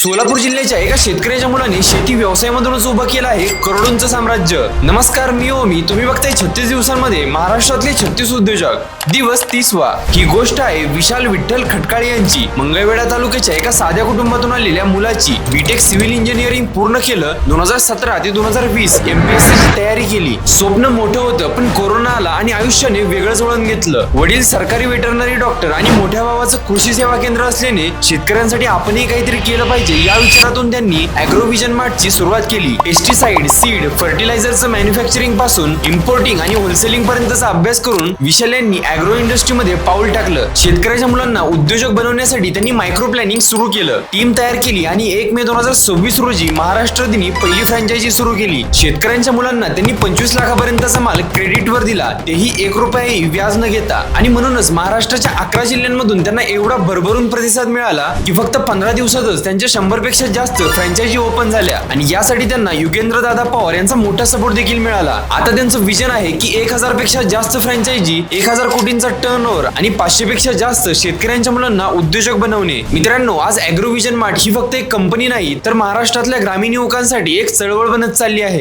सोलापूर जिल्ह्याच्या एका शेतकऱ्याच्या मुलाने शेती व्यवसायामधूनच उभं केलं आहे करोडोंचं साम्राज्य। नमस्कार, मी तुम्ही बघताय 36 दिवसांमध्ये महाराष्ट्रातले 36 उद्योजक। दिवस 30वा। ही गोष्ट आहे विशाल विठ्ठल खटकाळे यांची। मंगळवेढा तालुक्याच्या एका साध्या कुटुंबातून आलेल्या मुलाची बीटेक सिव्हिल इंजिनिअरिंग पूर्ण केलं। 2017 ते 2020 MPSC ची तयारी केली। स्वप्न मोठं होतं, पण कोरोना आला आणि आयुष्याने वेगळंच वळण घेतलं। वडील सरकारी वेटरनरी डॉक्टर आणि मोठ्या भावाचं कृषी सेवा केंद्र असल्याने शेतकऱ्यांसाठी आपणही काहीतरी केलं पाहिजे या विचारातून त्यांनी ॲग्रोव्हिजन मार्टची सुरुवात केली। पेस्टिसाइड, सीड, फर्टिलायझरचं मॅन्युफॅक्चरिंग पासून इम्पोर्टिंग आणि होलसेलिंग पर्यंतचा अभ्यास करून विशाल यांनी ॲग्रो इंडस्ट्रीमध्ये पाऊल टाकलं। शेतकऱ्याच्या मुलांना उद्योजक बनवण्यासाठी त्यांनी मायक्रो प्लॅनिंग सुरू केलं, टीम तयार केली आणि 1 मे 2026 रोजी महाराष्ट्र दिनी पहिली फ्रँचायझी सुरू केली। शेतकऱ्यांच्या मुलांना त्यांनी 25 लाखापर्यंतचा माल क्रेडिटवर दिला, तेही 1 रुपयाही व्याज न घेता। आणि म्हणूनच महाराष्ट्राच्या 11 जिल्ह्यांमधून त्यांना एवढा भरभरून प्रतिसाद मिळाला की फक्त 15 दिवसातच त्यांच्या 100 पेक्षा जास्त फ्रँचायझी ओपन झाल्या। आणि यासाठी त्यांना युगेंद्र दादा पवार यांचा मोठा सपोर्ट देखील मिळाला। आता त्यांचं विजन आहे की 1000 पेक्षा जास्त फ्रँचायझी, 1000 कोटींचा टर्नओव्हर आणि 500 पेक्षा जास्त शेतकऱ्यांच्या मुलांना उद्योजक बनवणे। मित्रांनो, आज ॲग्रोव्हिजन मार्ट ही फक्त एक कंपनी नाही, तर महाराष्ट्रातल्या ग्रामीण युवकांसाठी एक चळवळ बनत चालली आहे।